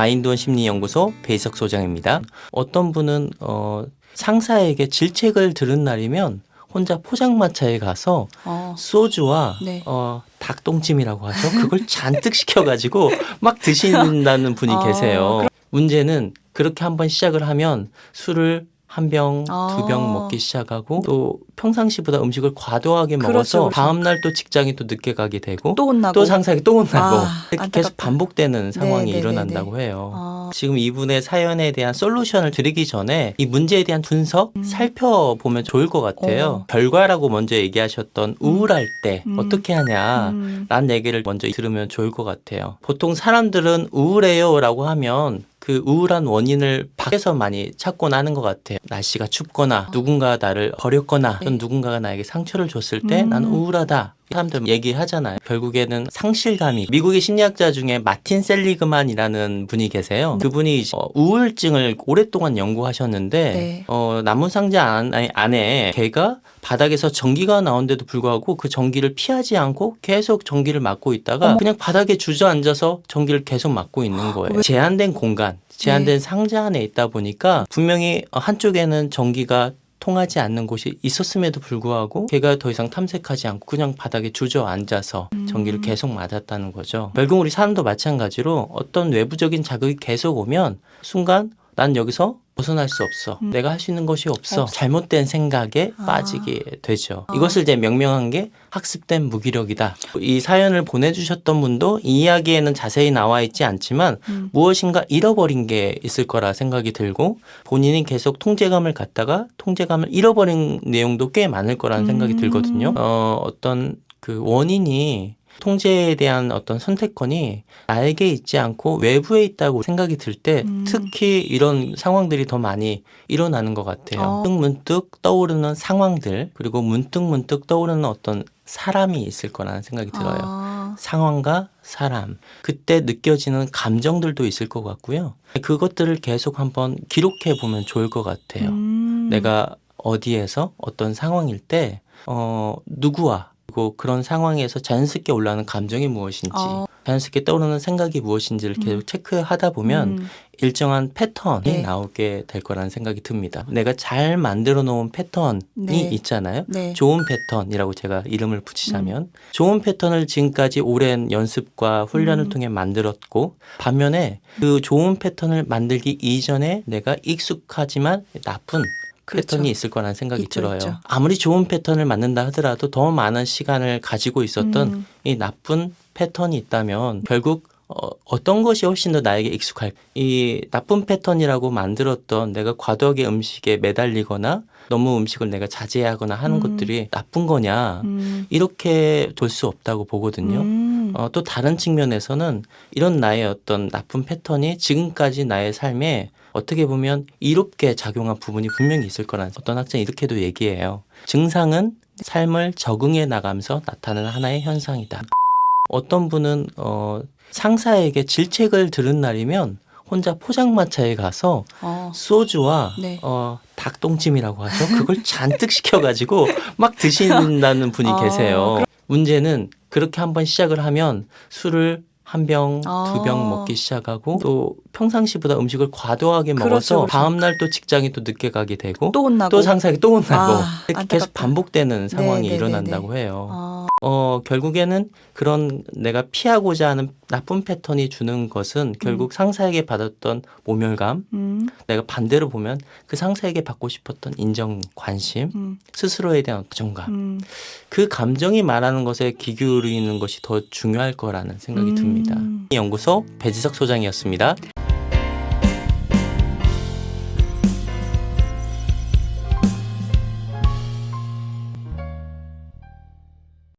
마인드원 심리연구소 배희석 소장입니다. 어떤 분은 상사에게 질책을 들은 날이면 혼자 포장마차에 가서 소주와 네. 닭똥찜이라고 하죠. 그걸 잔뜩 시켜가지고 막 드신다는 분이 계세요. 문제는 그렇게 한번 시작을 하면 술을 한 병, 두 병 먹기 시작하고 또 평상시보다 음식을 과도하게 먹어서 그렇죠. 다음날 또 직장에 또 늦게 가게 되고 또 혼나고 또 상사에게 또 혼나고 이렇게 안타깝다. 계속 반복되는 상황이 네네네네. 일어난다고 해요. 지금 이분의 사연에 대한 솔루션을 드리기 전에 이 문제에 대한 분석 살펴보면 좋을 것 같아요. 결과라고 먼저 얘기하셨던 우울할 때 어떻게 하냐라는 얘기를 먼저 들으면 좋을 것 같아요. 보통 사람들은 우울해요라고 하면 그 우울한 원인을 밖에서 많이 찾곤 하는 것 같아요. 날씨가 춥거나 누군가 나를 버렸거나 또는 누군가가 나에게 상처를 줬을 때 나는 우울하다. 사람들 얘기하잖아요. 결국에는 상실감이. 미국의 심리학자 중에 마틴 셀리그만이라는 분이 계세요. 그분이 우울증을 오랫동안 연구하셨는데 나무 상자 안에 개가 바닥에서 전기가 나온데도 불구하고 그 전기를 피하지 않고 계속 전기를 맞고 있다가 그냥 바닥에 주저앉아서 전기를 계속 맞고 있는 거예요. 제한된 공간, 제한된 상자 안에 있다 보니까 분명히 한쪽에는 전기가 통하지 않는 곳이 있었음에도 불구하고 걔가 더 이상 탐색하지 않고 그냥 바닥에 주저앉아서 전기를 계속 맞았다는 거죠. 결국 우리 사람도 마찬가지로 어떤 외부적인 자극이 계속 오면 순간 난 여기서 벗어날 수 없어. 내가 할 수 있는 것이 없어. 잘못된 생각에 빠지게 되죠. 이것을 이제 명명한 게 학습된 무기력이다. 이 사연을 보내주셨던 분도 이 이야기에는 자세히 나와 있지 않지만 무엇인가 잃어버린 게 있을 거라 생각이 들고 본인이 계속 통제감을 갖다가 통제감을 잃어버린 내용도 꽤 많을 거라는 생각이 들거든요. 어떤 그 원인이 통제에 대한 어떤 선택권이 나에게 있지 않고 외부에 있다고 생각이 들 때 특히 이런 상황들이 더 많이 일어나는 것 같아요. 문득 떠오르는 상황들 그리고 문득 떠오르는 어떤 사람이 있을 거라는 생각이 들어요. 상황과 사람, 그때 느껴지는 감정들도 있을 것 같고요. 그것들을 계속 한번 기록해 보면 좋을 것 같아요. 내가 어디에서 어떤 상황일 때 누구와 그리고 그런 상황에서 자연스럽게 올라오는 감정이 무엇인지 자연스럽게 떠오르는 생각이 무엇인지를 계속 체크하다 보면 일정한 패턴이 나오게 될 거라는 생각이 듭니다. 내가 잘 만들어 놓은 패턴이 있잖아요. 좋은 패턴이라고 제가 이름을 붙이자면 좋은 패턴을 지금까지 오랜 연습과 훈련을 통해 만들었고 반면에 그 좋은 패턴을 만들기 이전에 내가 익숙하지만 나쁜 패턴이 있을 거라는 생각이 들어요. 아무리 좋은 패턴을 만든다 하더라도 더 많은 시간을 가지고 있었던 이 나쁜 패턴이 있다면 결국 어떤 것이 훨씬 더 나에게 익숙할 이 나쁜 패턴이라고 만들었던 내가 과도하게 음식에 매달리거나 너무 음식을 내가 자제하거나 하는 것들이 나쁜 거냐 이렇게 볼 수 없다고 보거든요. 또 다른 측면에서는 이런 나의 어떤 나쁜 패턴이 지금까지 나의 삶에 어떻게 보면 이롭게 작용한 부분이 분명히 있을 거라는 어떤 학자는 이렇게도 얘기해요. 증상은 삶을 적응해 나가면서 나타나는 하나의 현상이다. 어떤 분은 상사에게 질책을 들은 날이면 혼자 포장마차에 가서 소주와 닭똥찜이라고 하죠. 그걸 잔뜩 시켜가지고 막 드신다는 분이 계세요. 문제는 그렇게 한번 시작을 하면 술을 한 병, 두 병 먹기 시작하고 또 평상시보다 음식을 과도하게 먹어서 다음날 또 직장에 또 늦게 가게 되고 또 혼나고 또 상사에게 또 혼나고 이렇게 안타깝다. 계속 반복되는 상황이 일어난다고 해요. 결국에는 그런 내가 피하고자 하는 나쁜 패턴이 주는 것은 결국 상사에게 받았던 모멸감, 내가 반대로 보면 그 상사에게 받고 싶었던 인정, 관심, 스스로에 대한 부정감, 그 감정이 말하는 것에 귀 기울이는 것이 더 중요할 거라는 생각이 듭니다. 연구소 배지석 소장이었습니다.